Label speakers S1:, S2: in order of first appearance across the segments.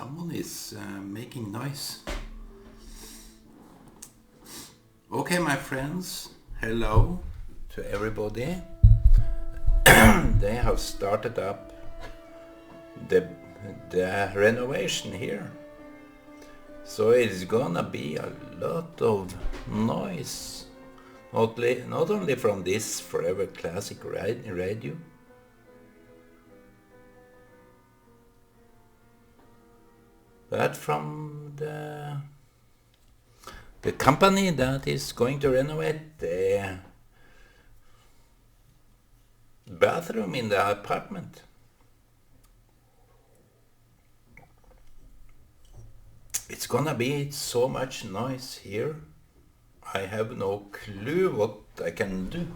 S1: Someone is making noise. Okay, my friends, hello to everybody. They have started up the renovation here. So it's gonna be a lot of noise. Not only from this forever classic radio, but from the company that is going to renovate the bathroom in the apartment. It's gonna be so much noise here. I have no clue what I can do,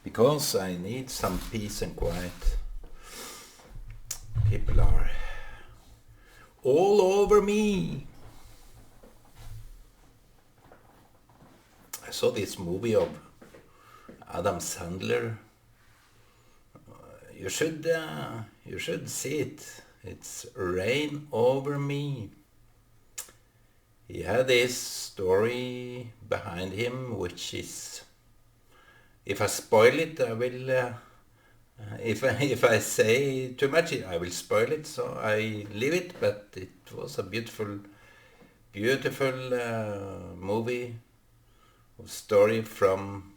S1: because I need some peace and quiet. People are all over me. I saw this movie of Adam Sandler. You should see it. It's Rain Over Me. He had this story behind him, which is, if I spoil it, I will. If I say too much, I will spoil it. So I leave it. But it was a beautiful movie, story from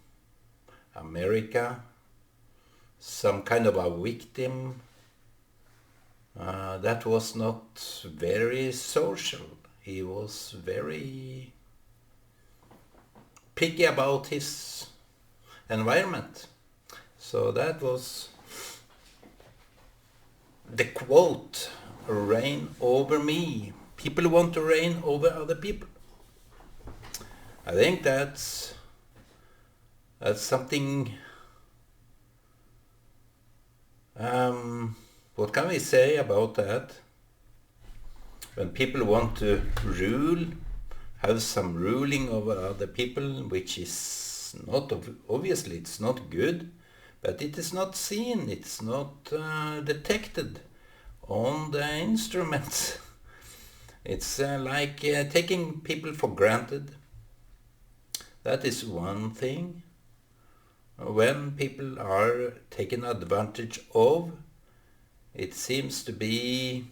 S1: America. Some kind of a victim that was not very social. He was very picky about his environment. So that was the quote, "Rain over me." People want to reign over other people. I think that's something. What can we say about that? When people want to rule, have some ruling over other people, which is not, obviously it's not good, but it is not seen, it's not detected on the instruments. It's like taking people for granted. That is one thing. When people are taken advantage of, it seems to be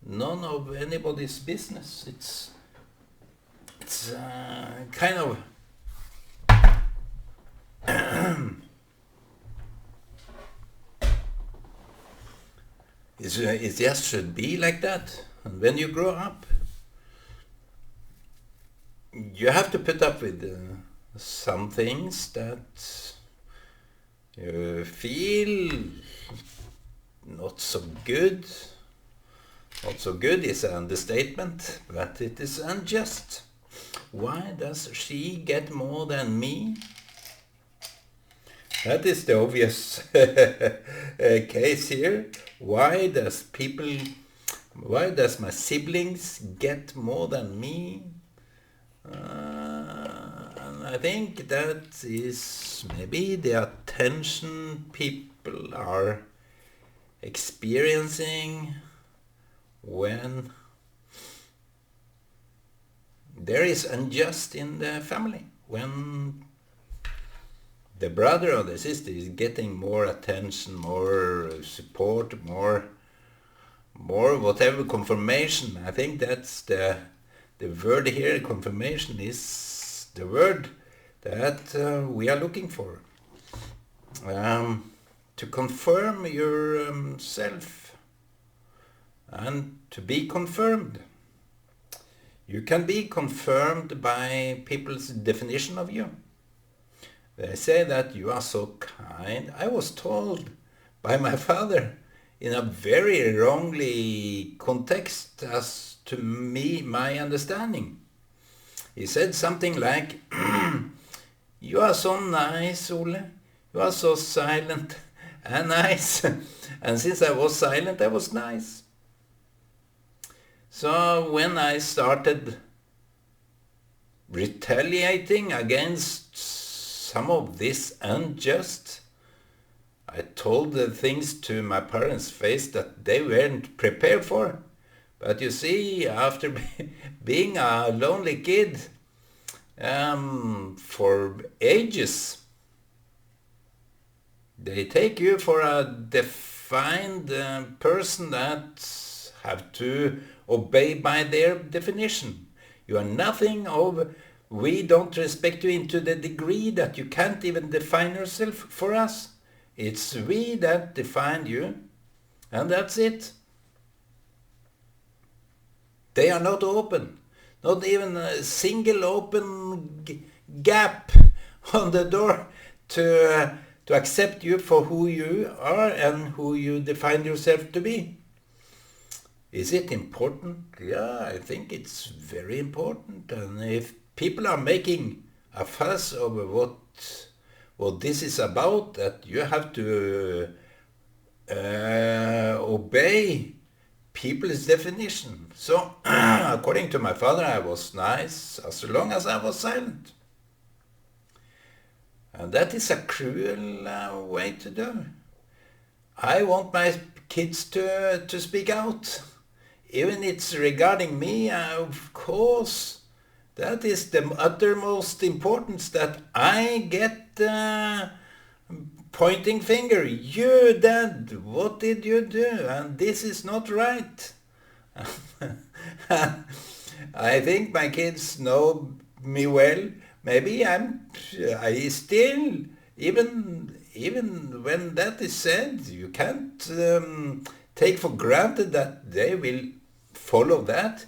S1: none of anybody's business. It's kind of it just should be like that. And when you grow up, you have to put up with some things that you feel not so good. Not so good is an understatement, but it is unjust. Why does she get more than me? That is the obvious case here. Why does my siblings get more than me? And I think that is maybe the attention people are experiencing when there is unjust in the family, when the brother or the sister is getting more attention, more support, more whatever, confirmation. I think that's the word here. Confirmation is the word that we are looking for. To confirm yourself and to be confirmed. You can be confirmed by people's definition of you. They say that you are so kind. I was told by my father in a very wrongly context as to me, my understanding. He said something like, "You are so nice, Ole. You are so silent and nice." And since I was silent, I was nice. So when I started retaliating against some of this unjust, I told the things to my parents' face that they weren't prepared for. But you see, after being a lonely kid for ages, they take you for a defined person that have to obey by their definition. You are nothing of... We don't respect you into the degree that you can't even define yourself for us. It's we that define you, and that's it. They are not open. Not even a single open gap on the door to accept you for who you are and who you define yourself to be. Is it important? Yeah, I think it's very important. And if people are making a fuss over what this is about, that you have to obey people's definition. So, according to my father, I was nice as long as I was silent. And that is a cruel way to do. I want my kids to speak out. Even it's regarding me, of course. That is the uttermost importance, that I get pointing finger. You, Dad, what did you do? And this is not right. I think my kids know me well. Maybe I still, even when that is said, you can't take for granted that they will follow that.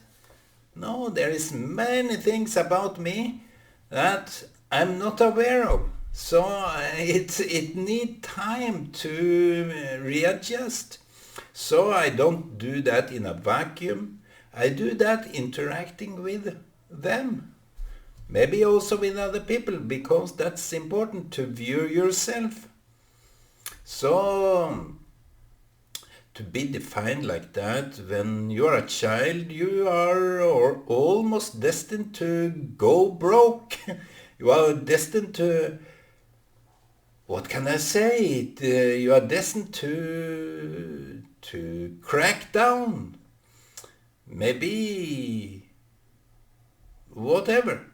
S1: No, there is many things about me that I'm not aware of. So it need time to readjust. So I don't do that in a vacuum. I do that interacting with them. Maybe also with other people, because that's important to view yourself. So to be defined like that, when you are a child, you are almost destined to go broke. You are destined to, what can I say? You are destined to crack down. Maybe whatever.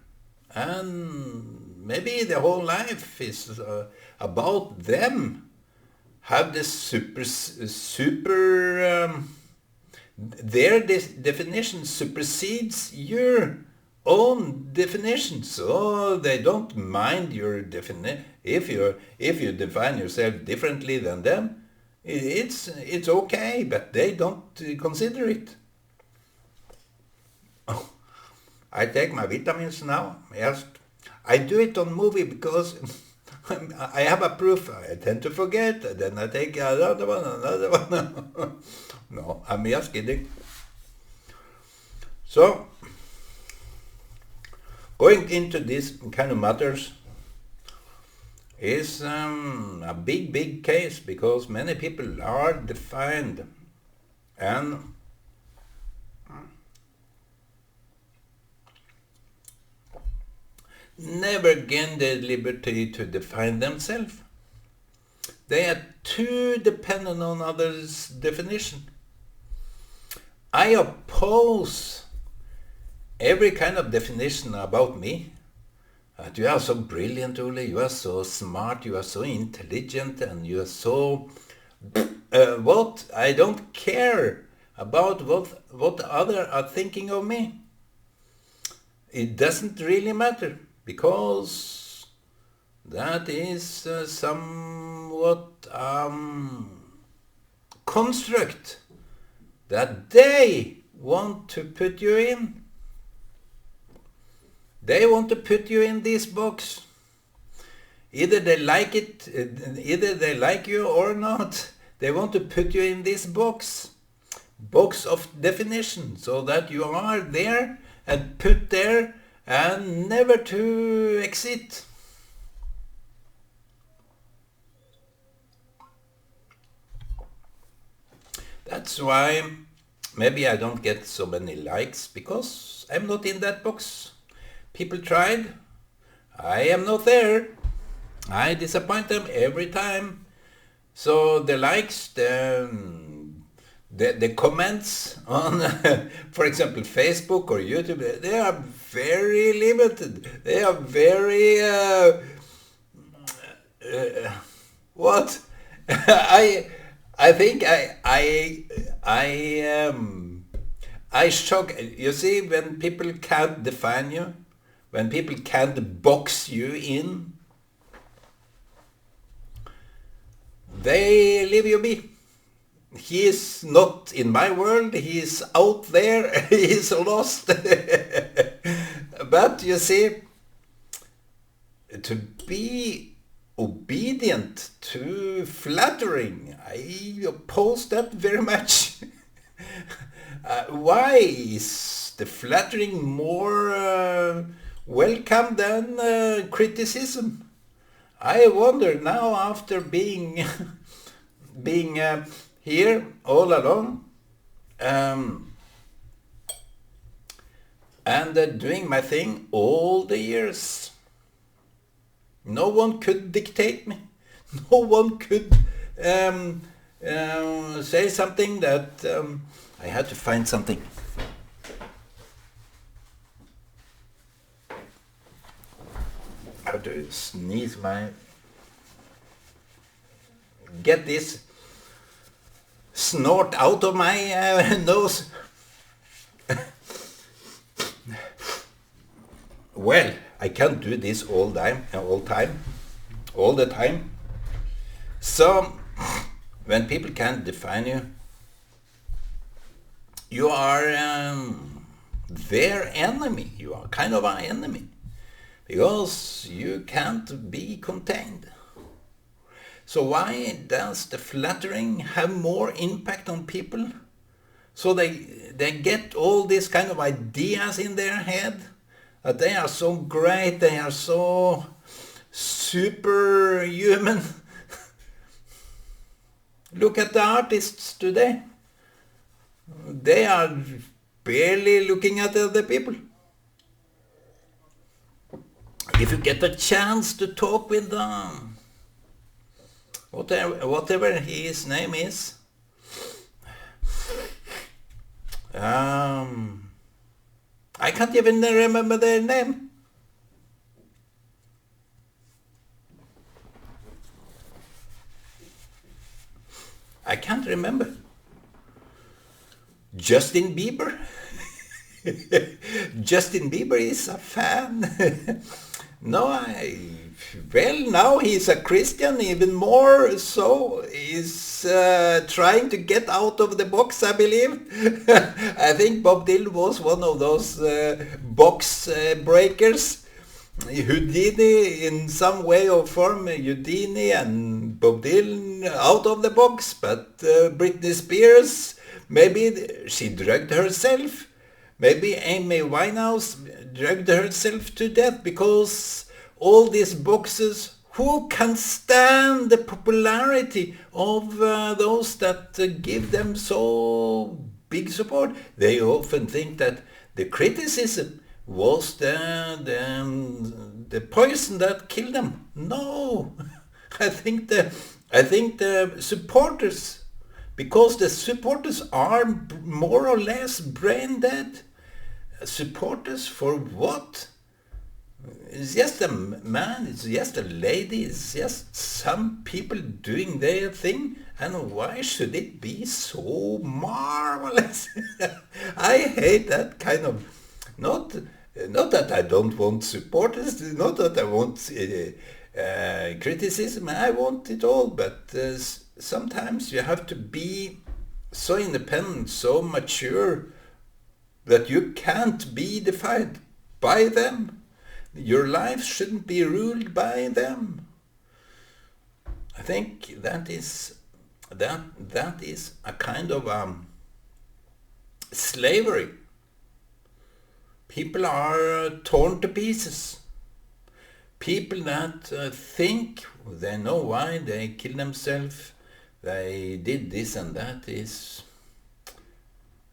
S1: And maybe the whole life is about them. Have this their definition supersedes your own definition, so they don't mind your definition. If you define yourself differently than them, it's okay, but they don't consider it. Oh, I take my vitamins now. Yes, I do it on movie because I have a proof. I tend to forget, then I take another one. No, I'm just kidding. So, going into this kind of matters is a big case, because many people are defined and never gain the liberty to define themselves. They are too dependent on others' definition. I oppose every kind of definition about me. You are so brilliant, Ole, you are so smart, you are so intelligent, and you are so... what? I don't care about what others are thinking of me. It doesn't really matter, because that is somewhat construct that they want to put you in. They want to put you in this box. Either they like it, either they like you or not. They want to put you in this box of definition, so that you are there and put there and never to exit. That's why maybe I don't get so many likes, because I'm not in that box. People tried. I am not there. I disappoint them every time. So the likes, the the comments on, for example, Facebook or YouTube, they are very limited. They are very what? I think I shock. You see, when people can't define you, when people can't box you in, they leave you be. He is not in my world, he is out there, he is lost. But you see, to be obedient to flattering, I oppose that very much. Why is the flattering more welcome than criticism? I wonder now, after being here all alone and doing my thing all the years. No one could dictate me. No one could say something that I had to find something. I have to sneeze get this snort out of my nose. Well, I can't do this all the time. So, when people can't define you, you are their enemy. You are kind of an enemy, because you can't be contained. So why does the flattering have more impact on people? So they get all these kind of ideas in their head, that they are so great, they are so superhuman. Look at the artists today. They are barely looking at other people. If you get a chance to talk with them, whatever his name is, I can't even remember their name. I can't remember. Justin Bieber. Justin Bieber is a fan. Now he's a Christian, even more so. He's trying to get out of the box, I believe. I think Bob Dylan was one of those box breakers. Houdini, in some way or form, Houdini and Bob Dylan out of the box. But Britney Spears, maybe she drugged herself. Maybe Amy Winehouse drugged herself to death, because all these boxes, who can stand the popularity of those that give them so big support? They often think that the criticism was the poison that killed them. No, I think the supporters, because the supporters are more or less brain dead. Supporters for what? It's just a man, it's just a lady, it's just some people doing their thing, and why should it be so marvelous? I hate that kind of, not that I don't want supporters, not that I want criticism, I want it all, but sometimes you have to be so independent, so mature, that you can't be defined by them. Your life shouldn't be ruled by them. I think that is a kind of slavery. People are torn to pieces. People that think they know why they kill themselves, they did this and that, is,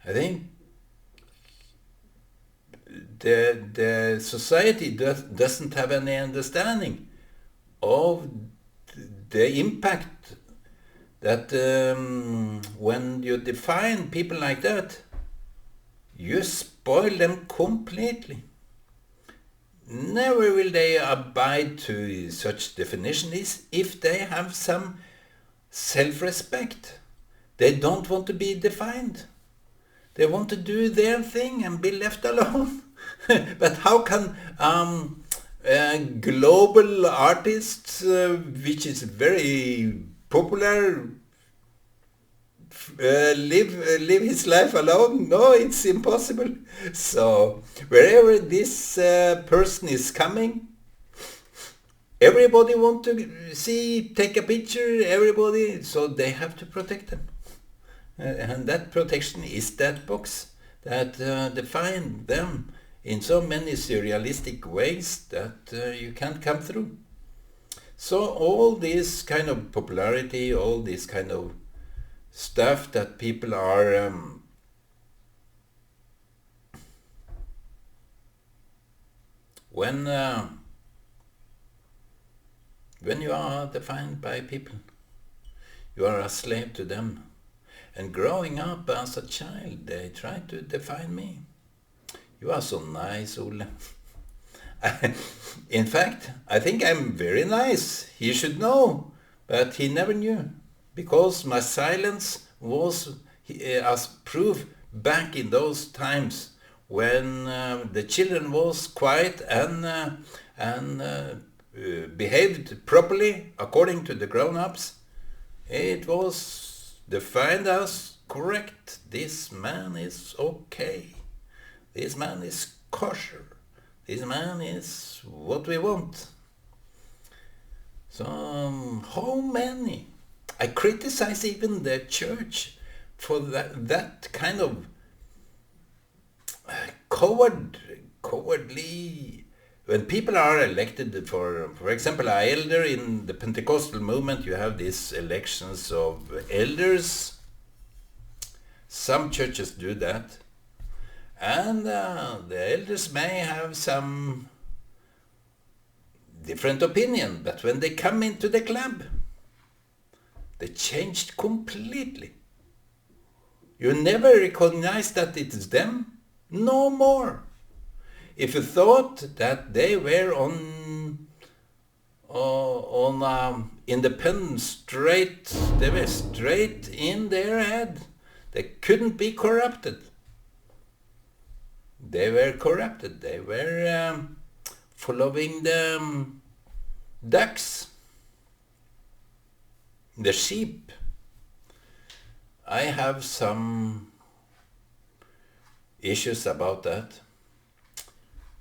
S1: I think, the society doesn't have any understanding of the impact that when you define people like that, you spoil them completely. Never will they abide to such definitions if they have some self-respect. They don't want to be defined. They want to do their thing and be left alone. But how can global artists, which is very popular, live his life alone? No, it's impossible. So wherever this person is coming, everybody want to see, take a picture, everybody, so they have to protect them. And that protection is that box that define them in so many surrealistic ways that you can't come through. So all this kind of popularity, all this kind of stuff that people are when you are defined by people, you are a slave to them. And growing up as a child, they try to define me. You are so nice, Ole. In fact, I think I'm very nice. He should know, but he never knew, because my silence was as proof back in those times when the children was quiet and behaved properly according to the grown-ups. It was defined as correct. This man is okay. This man is kosher. This man is what we want. So how many? I criticize even the church for that kind of cowardly. When people are elected for example, an elder in the Pentecostal movement, you have these elections of elders. Some churches do that. And the elders may have some different opinion, but when they come into the club, they changed completely. You never recognize that it is them, no more. If you thought that they were on independent, straight, they were straight in their head. They couldn't be corrupted. They were corrupted. They were following the ducks, the sheep. I have some issues about that.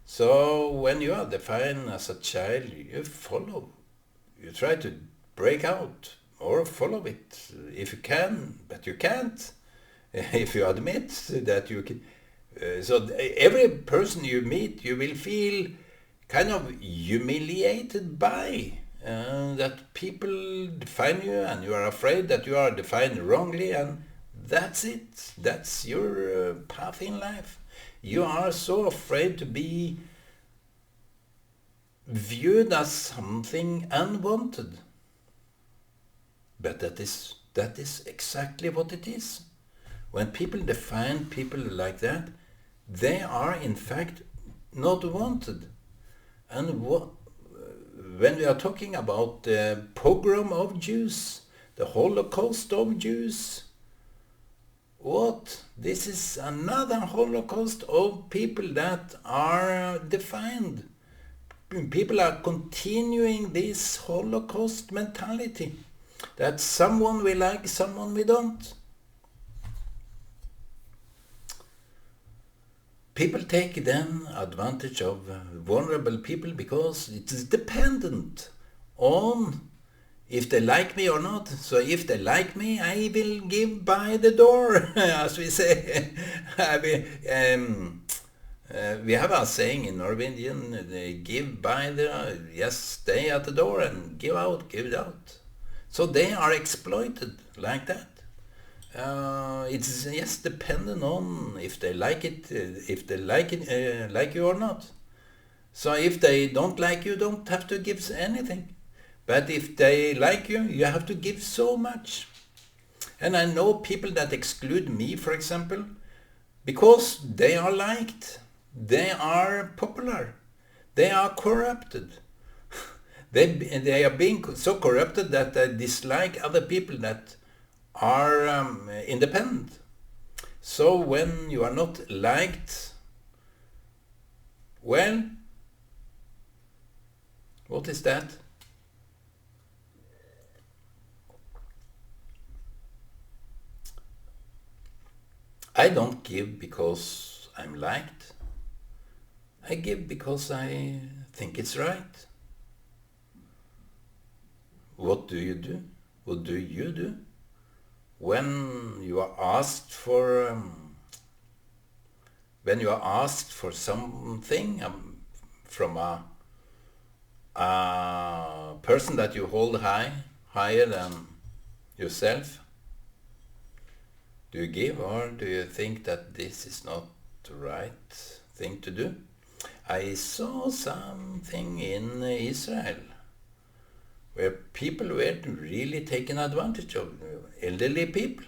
S1: So when you are defined as a child, you follow. You try to break out or follow it if you can, but you can't. If you admit that you can. So every person you meet, you will feel kind of humiliated by that people define you, and you are afraid that you are defined wrongly, and that's it. That's your path in life. You are so afraid to be viewed as something unwanted. But that is exactly what it is. When people define people like that, they are in fact not wanted. And when we are talking about the pogrom of Jews, the Holocaust of Jews, what? This is another Holocaust of people that are defined. People are continuing this Holocaust mentality, that someone we like, someone we don't. People take then advantage of vulnerable people because it is dependent on if they like me or not. So if they like me, I will give by the door, as we say. We have a saying in Norwegian, they give by the, yes, stay at the door and give it out. So they are exploited like that. It's yes dependent on if they like it, like you or not. So if they don't like you, don't have to give anything. But if they like you, you have to give so much. And I know people that exclude me, for example, because they are liked, they are popular, they are corrupted. They are being so corrupted that they dislike other people that are independent. So when you are not liked, well, what is that? I don't give because I'm liked. I give because I think it's right. What do you do? What do you do? When you are asked for something from a person that you hold higher than yourself, do you give, or do you think that this is not the right thing to do? I saw something in Israel where people were really taken advantage of, elderly people,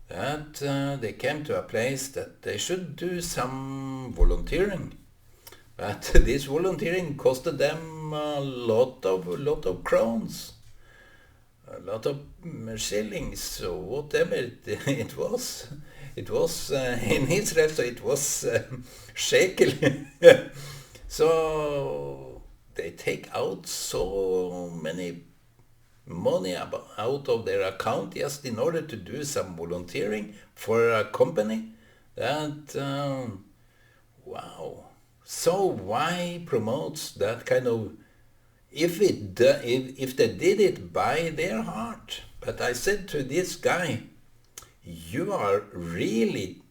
S1: that they came to a place that they should do some volunteering. But this volunteering costed them a lot of crowns, a lot of shillings, so whatever it was. It was in Israel, so it was shekel. So they take out so many money out of their account just in order to do some volunteering for a company. That wow. So why promotes that kind of, if they did it by their heart? But I said to this guy, you are really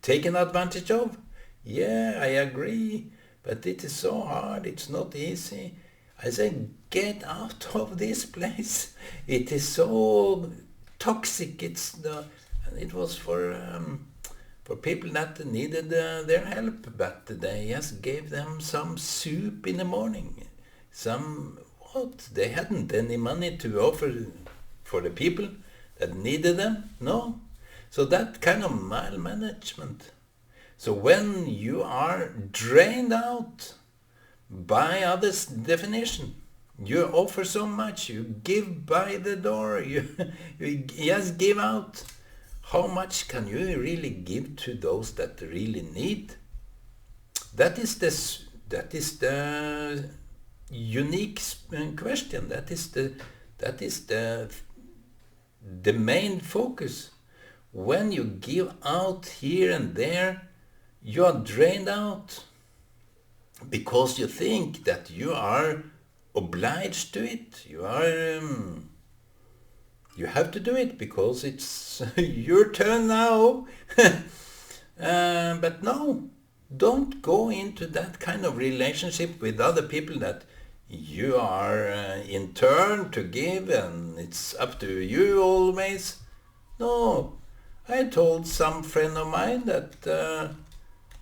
S1: taken advantage of. Yeah, I agree, but it is so hard, it's not easy. I say, get out of this place. It is so toxic. And it was for people that needed their help, but they just gave them some soup in the morning. They hadn't any money to offer for the people that needed them. No. So that kind of malmanagement. So when you are drained out by others' definition, you offer so much, you give by the door, you just give out. How much can you really give to those that really need? That is the unique question. That is the main focus. When you give out here and there, you are drained out because you think that you are obliged to it. You have to do it because it's your turn now. But no, don't go into that kind of relationship with other people that you are in turn to give and it's up to you always. No, I told some friend of mine that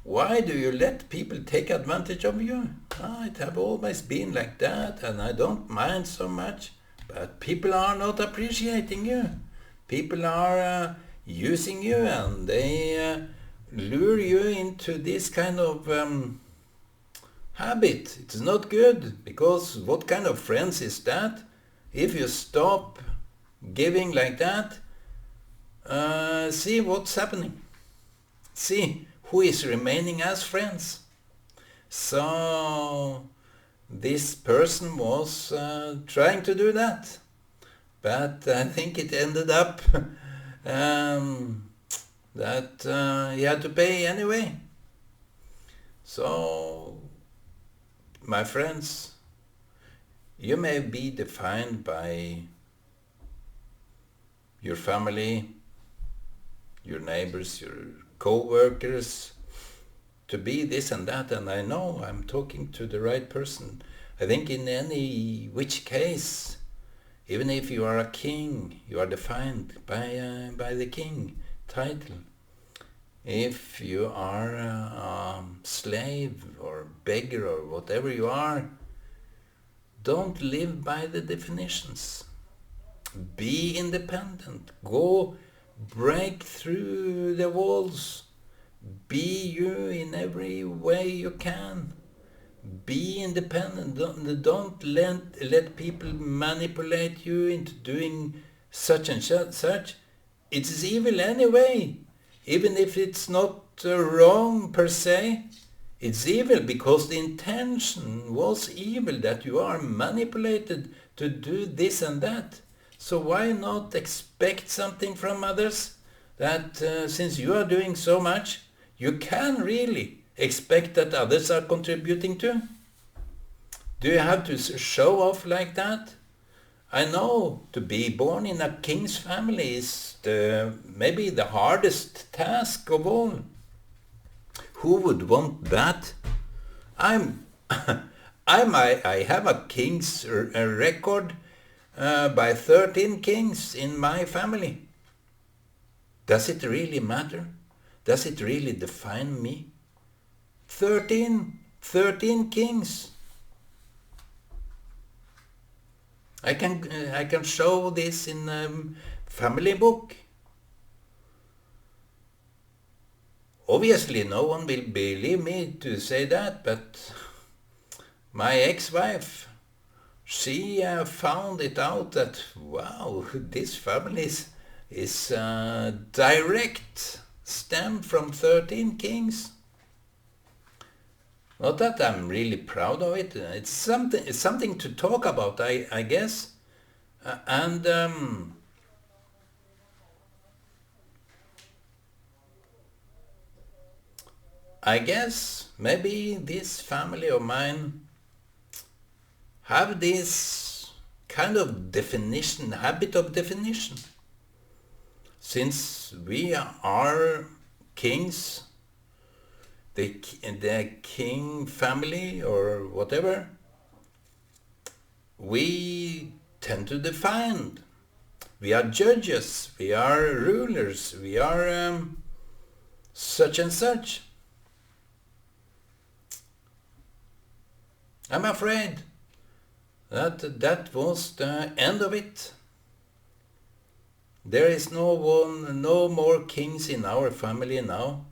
S1: why do you let people take advantage of you? It have always been like that and I don't mind so much. But people are not appreciating you. People are using you and they lure you into this kind of habit. It's not good, because what kind of friends is that? If you stop giving like that, see what's happening. See who is remaining as friends. So this person was trying to do that, but I think it ended up that he had to pay anyway. So, my friends, you may be defined by your family, your neighbors, your co-workers, to be this and that, and I know I'm talking to the right person. I think in any which case, even if you are a king, you are defined by the king title. If you are a slave or beggar or whatever you are, don't live by the definitions. Be independent. Go break through the walls. Be you in every way you can. Be independent. Don't let people manipulate you into doing such and such. It is evil anyway. Even if it's not wrong per se, it's evil because the intention was evil, that you are manipulated to do this and that. So why not expect something from others? That since you are doing so much, you can really expect that others are contributing too. Do you have to show off like that? I know to be born in a king's family is maybe the hardest task of all. Who would want that? I have a king's record by 13 kings in my family. Does it really matter? Does it really define me? 13 kings. I can show this in family book. Obviously no one will believe me to say that, but my ex-wife, she found it out that, wow, this family is direct stem from 13 kings. Not that I'm really proud of it. It's something to talk about, I guess. I guess maybe this family of mine have this kind of definition, habit of definition. Since we are kings, the king family or whatever, we tend to define. We are judges, we are rulers, we are such and such. I'm afraid that was the end of it. There is no more kings in our family now.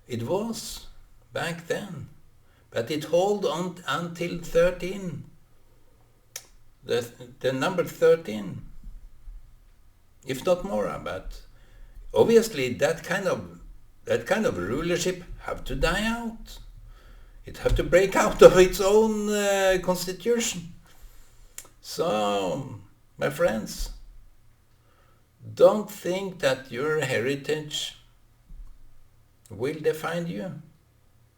S1: It was back then, but it held on until 13. The number 13, if not more. But obviously that kind of rulership have to die out. It have to break out of its own constitution. So, my friends, don't think that your heritage will define you.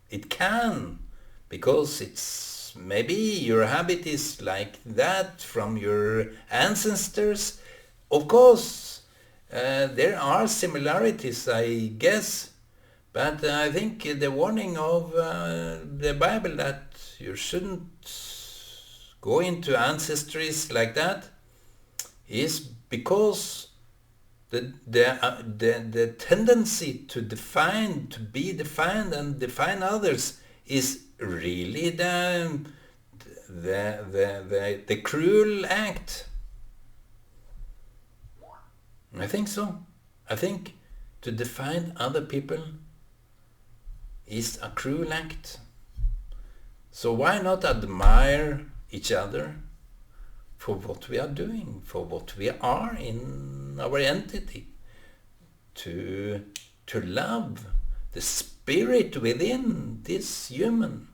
S1: It can, because it's maybe your habit is like that from your ancestors. Of course, there are similarities, I guess, but I think the warning of the Bible that you shouldn't go into ancestries like that is because the tendency to be defined and define others is really the cruel act. I think so. I think to define other people is a cruel act. So why not admire each other for what we are doing, for what we are in our entity, to love the spirit within this human.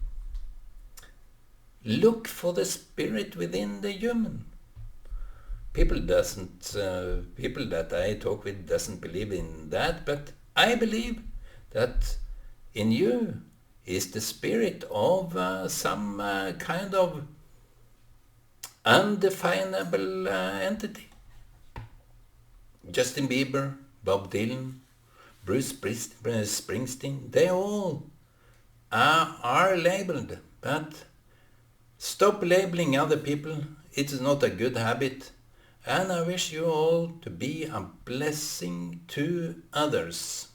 S1: Look for the spirit within the human. People that I talk with doesn't believe in that, but I believe that in you is the spirit of some kind of undefinable entity. Justin Bieber, Bob Dylan, Bruce Springsteen, they all are labeled, but stop labeling other people. It is not a good habit, and I wish you all to be a blessing to others.